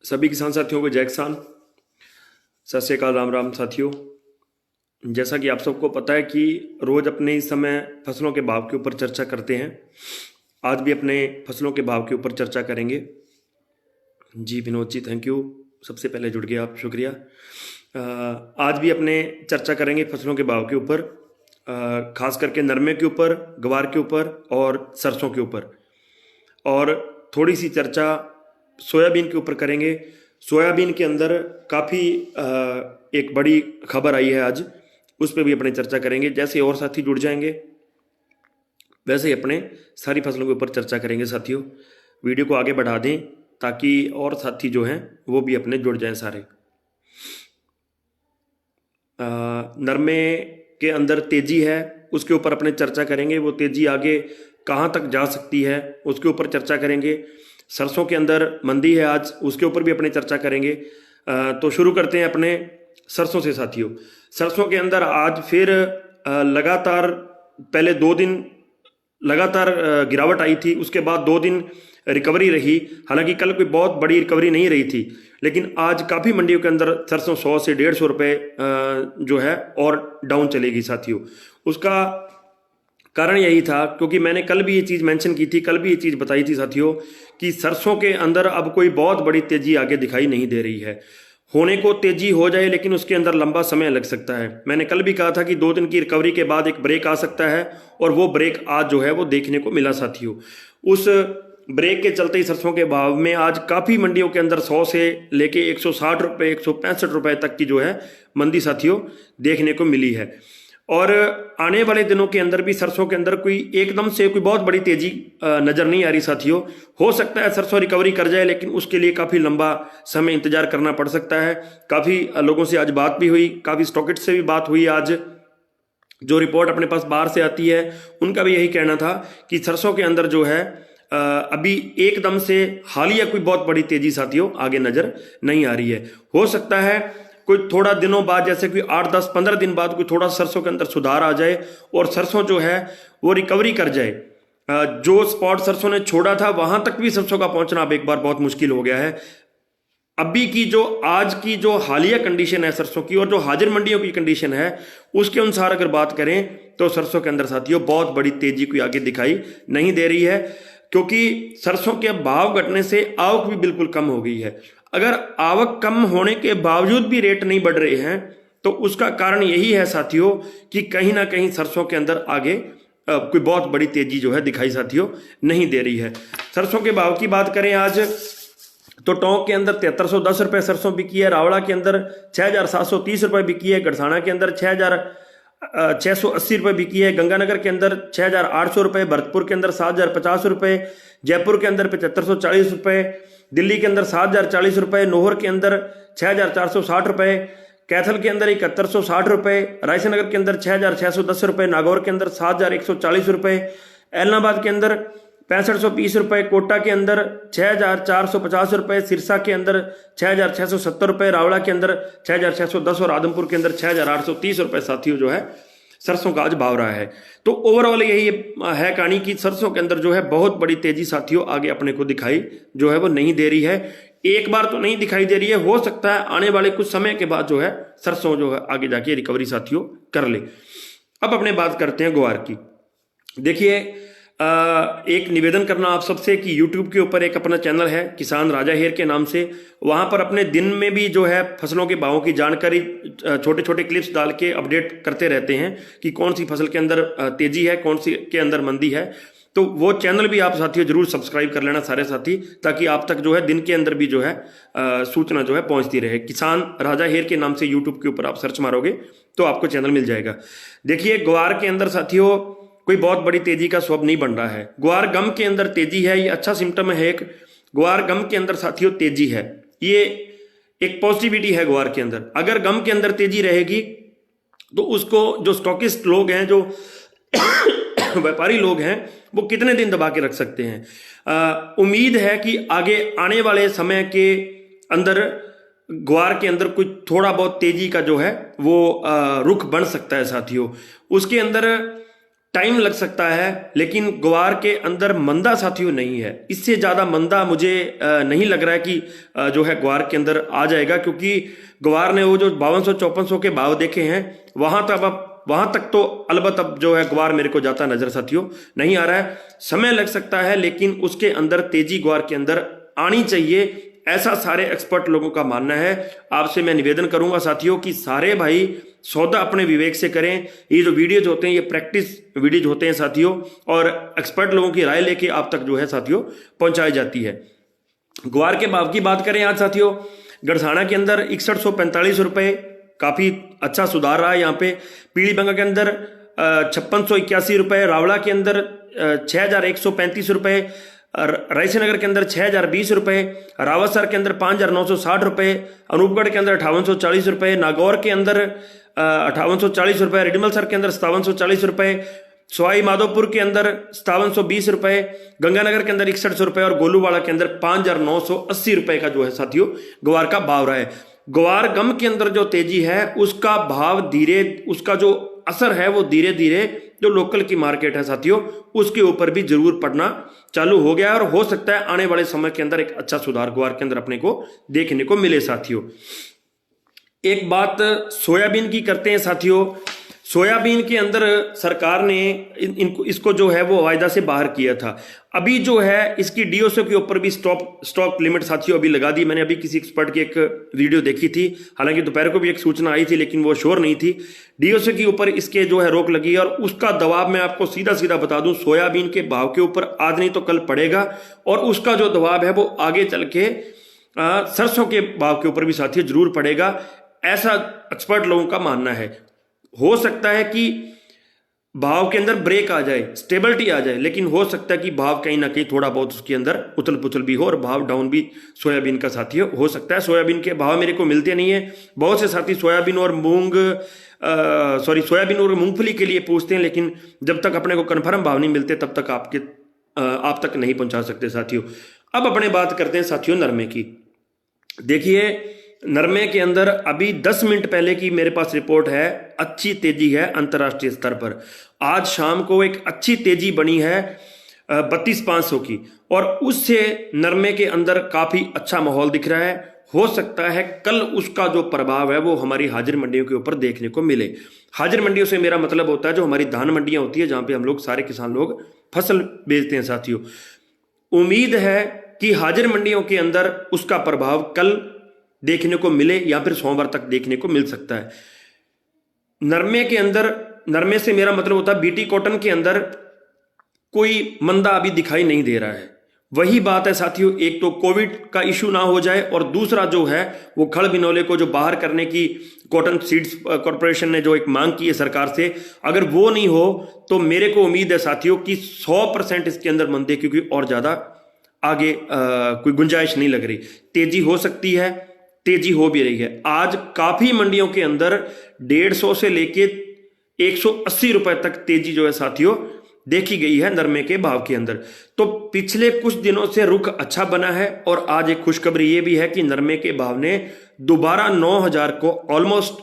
सभी किसान साथियों को जय किसान। सत श्री अकाल, राम राम साथियों। जैसा कि आप सबको पता है कि रोज़ अपने इस समय फसलों के भाव के ऊपर चर्चा करते हैं। आज भी अपने फसलों के भाव के ऊपर चर्चा करेंगे। जी विनोद जी, थैंक यू, सबसे पहले जुड़ गए आप, शुक्रिया। आज भी अपने चर्चा करेंगे फसलों के भाव के ऊपर, खास करके नरमे के ऊपर, ग्वार के ऊपर और सरसों के ऊपर, और थोड़ी सी चर्चा सोयाबीन के ऊपर करेंगे। सोयाबीन के अंदर काफ़ी एक बड़ी खबर आई है आज, उस पर भी अपने चर्चा करेंगे। जैसे और साथी जुड़ जाएंगे वैसे ही अपने सारी फसलों के ऊपर चर्चा करेंगे। साथियों, वीडियो को आगे बढ़ा दें ताकि और साथी जो हैं वो भी अपने जुड़ जाएं सारे। नरमे के अंदर तेजी है, उसके ऊपर अपने चर्चा करेंगे। वो तेजी आगे कहाँ तक जा सकती है उसके ऊपर चर्चा करेंगे। सरसों के अंदर मंदी है आज, उसके ऊपर भी अपने चर्चा करेंगे। तो शुरू करते हैं अपने सरसों से साथियों। सरसों के अंदर आज फिर लगातार पहले 2 दिन लगातार गिरावट आई थी, उसके बाद 2 दिन रिकवरी रही। हालांकि कल कोई बहुत बड़ी रिकवरी नहीं रही थी, लेकिन आज काफ़ी मंडियों के अंदर सरसों 100 से 150 रुपये जो है और डाउन चलेगी साथियों। उसका कारण यही था क्योंकि मैंने कल भी ये चीज़ मेंशन की थी, कल भी ये चीज़ बताई थी साथियों कि सरसों के अंदर अब कोई बहुत बड़ी तेज़ी आगे दिखाई नहीं दे रही है। होने को तेज़ी हो जाए लेकिन उसके अंदर लंबा समय लग सकता है। मैंने कल भी कहा था कि 2 दिन की रिकवरी के बाद एक ब्रेक आ सकता है, और वो ब्रेक आज जो है वो देखने को मिला साथियों। उस ब्रेक के चलते ही सरसों के भाव में आज काफ़ी मंडियों के अंदर 100 से लेके 160 रुपये, 165 रुपये तक की जो है मंदी साथियों देखने को मिली है। और आने वाले दिनों के अंदर भी सरसों के अंदर कोई एकदम से कोई बहुत बड़ी तेजी नज़र नहीं आ रही साथियों। हो सकता है सरसों रिकवरी कर जाए, लेकिन उसके लिए काफ़ी लंबा समय इंतजार करना पड़ सकता है। काफ़ी लोगों से आज बात भी हुई, काफ़ी स्टॉकिस्ट से भी बात हुई। आज जो रिपोर्ट अपने पास बाहर से आती है उनका भी यही कहना था कि सरसों के अंदर जो है अभी एकदम से हालिया कोई बहुत बड़ी तेजी साथियों आगे नज़र नहीं आ रही है। हो सकता है कोई थोड़ा दिनों बाद, जैसे कोई 8, 10, 15 दिन बाद कोई थोड़ा सरसों के अंदर सुधार आ जाए और सरसों जो है वो रिकवरी कर जाए। जो स्पॉट सरसों ने छोड़ा था वहां तक भी सरसों का पहुंचना अब एक बार बहुत मुश्किल हो गया है। अभी की जो आज की जो हालिया कंडीशन है सरसों की, और जो हाजिर मंडियों की कंडीशन है, उसके अनुसार अगर बात करें तो सरसों के अंदर साथियों बहुत बड़ी तेजी कोई आगे दिखाई नहीं दे रही है, क्योंकि सरसों के भाव घटने से आवक भी बिल्कुल कम हो गई है। अगर आवक कम होने के बावजूद भी रेट नहीं बढ़ रहे हैं तो उसका कारण यही है साथियों कि कहीं ना कहीं सरसों के अंदर आगे कोई बहुत बड़ी तेजी जो है दिखाई साथियों नहीं दे रही है। सरसों के भाव की बात करें आज तो टोंक के अंदर 7310 रुपये सरसों बिकी है, रावड़ा के अंदर 6730 रुपये बिकी है, गढ़साना के अंदर 6680 रुपये बिकी है, गंगानगर के अंदर 6800 रुपये, भरतपुर के अंदर 7050 रुपये, जयपुर के अंदर 7540 रुपये, दिल्ली के अंदर 7040 रुपये, नोहर के अंदर 6460 रुपये, कैथल के अंदर 7160 रुपये, रायसन नगर के अंदर 6610 रुपये, नागौर के अंदर 7140 रुपये, एलनाबाद के अंदर 6520 रुपये, कोटा के अंदर 6450 रुपये, सिरसा के अंदर 6670 रुपये, रावड़ा के अंदर 6610 और आदमपुर के अंदर 6830 रुपये साथियों जो है सरसों का आज भाव रहा है। तो ओवरऑल यही है कहानी कि सरसों के अंदर जो है बहुत बड़ी तेजी साथियों आगे अपने को दिखाई जो है वो नहीं दे रही है। एक बार तो नहीं दिखाई दे रही है, हो सकता है आने वाले कुछ समय के बाद जो है सरसों जो है आगे जाके रिकवरी साथियों कर ले। अब अपने बात करते हैं ग्वार की। देखिए, एक निवेदन करना आप सबसे कि YouTube के ऊपर एक अपना चैनल है किसान राजा हेर के नाम से, वहाँ पर अपने दिन में भी जो है फसलों के भावों की जानकारी छोटे छोटे क्लिप्स डाल के अपडेट करते रहते हैं कि कौन सी फसल के अंदर तेजी है, कौन सी के अंदर मंदी है। तो वो चैनल भी आप साथियों जरूर सब्सक्राइब कर लेना सारे साथी, ताकि आप तक जो है दिन के अंदर भी जो है सूचना जो है पहुँचती रहे। किसान राजा हेर के नाम से YouTube के ऊपर आप सर्च मारोगे तो आपको चैनल मिल जाएगा। देखिए, ग्वार के अंदर साथियों कोई बहुत बड़ी तेजी का स्वप्न नहीं बन रहा है। ग्वार गम के अंदर तेजी है, ये अच्छा सिम्टम है। एक ग्वार गम के अंदर साथियों तेजी है, ये एक पॉजिटिविटी है ग्वार के अंदर। अगर गम के अंदर तेजी रहेगी तो उसको जो स्टॉकिस्ट लोग हैं, जो व्यापारी लोग हैं, वो कितने दिन दबा के रख सकते हैं। उम्मीद है कि आगे आने वाले समय के अंदर ग्वार के अंदर कुछ थोड़ा बहुत तेजी का जो है वो रुख बन सकता है साथियों। उसके अंदर टाइम लग सकता है, लेकिन ग्वार के अंदर मंदा साथियों नहीं है। इससे ज़्यादा मंदा मुझे नहीं लग रहा है कि जो है ग्वार के अंदर आ जाएगा, क्योंकि ग्वार ने वो जो 5200-5400 के भाव देखे हैं वहां तक तो अलबत्त अब जो है ग्वार मेरे को जाता नजर साथियों नहीं आ रहा है। समय लग सकता है, लेकिन उसके अंदर तेजी ग्वार के अंदर आनी चाहिए, ऐसा सारे एक्सपर्ट लोगों का मानना है। आपसे मैं निवेदन करूंगा साथियों कि सारे भाई सौदा अपने विवेक से करें। ये जो वीडियोज होते हैं ये प्रैक्टिस वीडियोज होते हैं साथियों, और एक्सपर्ट लोगों की राय लेके आप तक जो है साथियों पहुंचाई जाती है। ग्वार के भाव की बात करें आज साथियों, गड़साना के अंदर 6145 रुपए, काफी अच्छा सुधार रहा है यहाँ पे। पीलीबंगा के अंदर 5681 रुपए, रावला के अंदर 6135 रुपए, रायसेनगर के अंदर 6020 रुपए, रावतसर के अंदर 5960 रुपए, अनूपगढ़ के अंदर 5840 रुपए, नागौर के अंदर 5840 रुपए, रिडमलसर के अंदर 5740 रुपए, सवाई माधोपुर के अंदर 5720 रुपए, गंगानगर के अंदर 6100 रुपए और गोलूवाड़ा के अंदर 5980 रुपए का जो है साथियों ग्वार का भाव रहा है। ग्वार गम के अंदर जो तेजी है उसका भाव उसका जो असर है वो धीरे धीरे जो लोकल की मार्केट है साथियों उसके ऊपर भी जरूर पड़ना चालू हो गया है, और हो सकता है आने वाले समय के अंदर एक अच्छा सुधार ग्वार के अंदर अपने को देखने को मिले साथियों। एक बात सोयाबीन की करते हैं साथियों। सोयाबीन के अंदर सरकार ने इसको जो है वो वायदा से बाहर किया था। अभी जो है इसकी डीओसी के ऊपर भी स्टॉक लिमिट साथियों अभी लगा दी। मैंने अभी किसी एक्सपर्ट की एक वीडियो देखी थी, हालांकि दोपहर को भी एक सूचना आई थी लेकिन वो श्योर नहीं थी। डीओसी के ऊपर इसके जो है रोक लगी है, और उसका दबाव मैं आपको सीधा सीधा बता दूं सोयाबीन के भाव के ऊपर आज नहीं तो कल पड़ेगा, और उसका जो दबाव है वो आगे चल के सरसों के भाव के ऊपर भी साथियों जरूर पड़ेगा, ऐसा एक्सपर्ट लोगों का मानना है। हो सकता है कि भाव के अंदर ब्रेक आ जाए, स्टेबिलिटी आ जाए, लेकिन हो सकता है कि भाव कहीं ना कहीं थोड़ा बहुत उसके अंदर उथल पुथल भी हो और भाव डाउन भी सोयाबीन का साथियों हो सकता है। सोयाबीन के भाव मेरे को मिलते नहीं है, बहुत से साथी सोयाबीन और मूंगफली के लिए पूछते हैं, लेकिन जब तक अपने को कन्फर्म भाव नहीं मिलते तब तक आप तक नहीं पहुंचा सकते साथियों। अब अपने बात करते हैं साथियों नरमे की। देखिए नरमे के अंदर अभी 10 मिनट पहले की मेरे पास रिपोर्ट है, अच्छी तेजी है अंतर्राष्ट्रीय स्तर पर। आज शाम को एक अच्छी तेजी बनी है 32,500 की, और उससे नरमे के अंदर काफी अच्छा माहौल दिख रहा है। हो सकता है कल उसका जो प्रभाव है वो हमारी हाजिर मंडियों के ऊपर देखने को मिले। हाजिर मंडियों से मेरा मतलब होता है जो हमारी धान मंडियां होती है जहां पे हम लोग सारे किसान लोग फसल बेचते हैं साथियों। उम्मीद है कि हाजिर मंडियों के अंदर उसका प्रभाव कल देखने को मिले या फिर सोमवार तक देखने को मिल सकता है। नरमे के अंदर, नरमे से मेरा मतलब होता है बीटी कॉटन के अंदर कोई मंदा अभी दिखाई नहीं दे रहा है। वही बात है साथियों, एक तो कोविड का इशू ना हो जाए, और दूसरा जो है वो खड़ बिनौले को जो बाहर करने की कॉटन सीड्स कॉर्पोरेशन ने जो एक मांग की है सरकार से, अगर वो नहीं हो तो मेरे को उम्मीद है साथियों कि 100% इसके अंदर मंदे क्योंकि और ज्यादा आगे कोई गुंजाइश नहीं लग रही। तेजी हो सकती है, तेजी हो भी रही है। आज काफी मंडियों के अंदर 150 से लेके 180 रुपए तक तेजी जो है साथियों देखी गई है नरमे के भाव के अंदर। तो पिछले कुछ दिनों से रुख अच्छा बना है, और आज एक खुशखबरी ये भी है कि नरमे के भाव ने दोबारा 9,000 को ऑलमोस्ट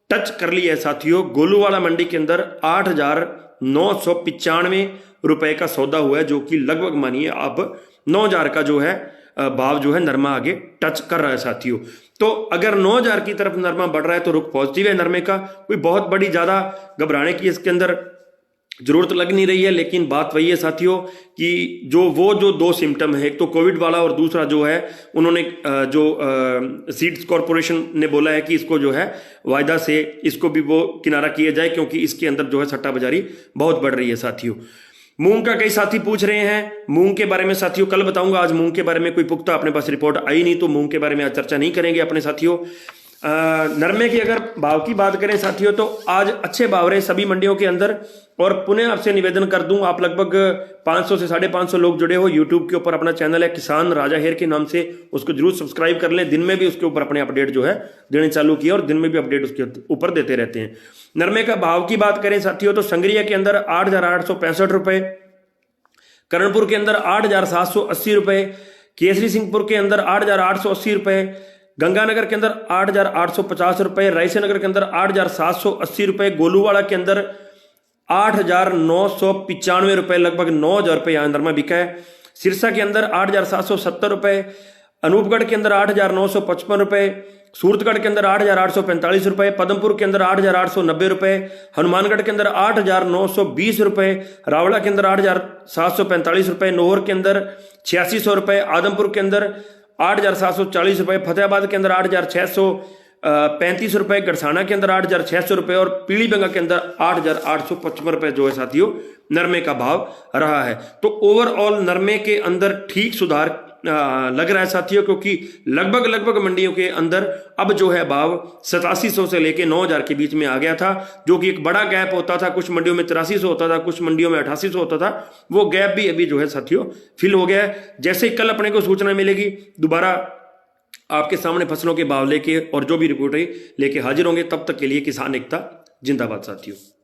टच कर लिया है साथियों। गोलूवाड़ा मंडी के अंदर 8,995 रुपए का सौदा हुआ है, जो कि लगभग मानिए आप 9,000 का जो है भाव जो है नरमा आगे टच कर रहा है साथियों। तो अगर 9,000 की तरफ नरमा बढ़ रहा है तो रुख पॉजिटिव है नरमे का। कोई बहुत बड़ी ज्यादा घबराने की इसके अंदर जरूरत लग नहीं रही है, लेकिन बात वही है साथियों कि जो दो सिम्टम है, एक तो कोविड वाला और दूसरा जो है उन्होंने सीड्स कॉर्पोरेशन ने बोला है कि इसको जो है वायदा से इसको भी वो किनारा किया जाए, क्योंकि इसके अंदर जो है सट्टा बाजारी बहुत बढ़ रही है साथियों। मूंग का कई साथी पूछ रहे हैं, मूंग के बारे में साथियों कल बताऊंगा। आज मूंग के बारे में कोई पुख्ता अपने पास रिपोर्ट आई नहीं, तो मूंग के बारे में आज चर्चा नहीं करेंगे अपने साथियों। नरमे की अगर भाव की बात करें साथियों तो आज अच्छे भाव रहे सभी मंडियों के अंदर। और पुनः आपसे निवेदन कर दूं, आप लगभग 500 से 550 लोग जुड़े हो। यूट्यूब के ऊपर अपना चैनल है किसान राजा हेर के नाम से, उसको जरूर सब्सक्राइब कर लें। दिन में भी उसके ऊपर अपने अपडेट जो है देने चालू किया, और दिन में भी अपडेट उसके ऊपर देते रहते हैं। नरमे का भाव की बात करें साथियों तो संग्रिया के अंदर 8,865 रुपए, करणपुर के अंदर 8,780 रुपए, केसरी सिंहपुर के अंदर 8,880 रुपए, गंगानगर के अंदर 8,850 रुपए, रायसेनगर के अंदर 8,780 रुपए, गोलूवाड़ा के अंदर 8,995 रुपए, लगभग 9,000 रुपये यहाँ नरमा बिका है। सिरसा के अंदर 8,770 रुपए, अनूपगढ़ के अंदर 8,955 रुपए, सूरतगढ़ के अंदर 8,845 रुपए, पदमपुर के अंदर 8,890 रुपए, हनुमानगढ़ के अंदर 8,920 रुपए, रावड़ा के अंदर 8,745 रुपए, नौहर के अंदर 8,600 रुपए, आदमपुर के अंदर 8,740 रुपए, फतेहाबाद के अंदर 8,635 रुपए, गड़साना के अंदर 8,600 रुपए और पीलीभंगा के अंदर 8,855 रुपए जो है साथियों नरमे का भाव रहा है। तो ओवरऑल नरमे के अंदर ठीक सुधार लग रहा है साथियों, क्योंकि लगभग मंडियों के अंदर अब जो है भाव 8700 से लेके 9,000 के बीच में आ गया था, जो कि एक बड़ा गैप होता था। कुछ मंडियों में 8300 होता था, कुछ मंडियों में 8800 होता था। वो गैप भी अभी जो है साथियों फिल हो गया है। जैसे ही कल अपने को सूचना मिलेगी दोबारा आपके सामने फसलों के भाव लेके और जो भी रिपोर्ट है लेके हाजिर होंगे। तब तक के लिए किसान एकता जिंदाबाद साथियों।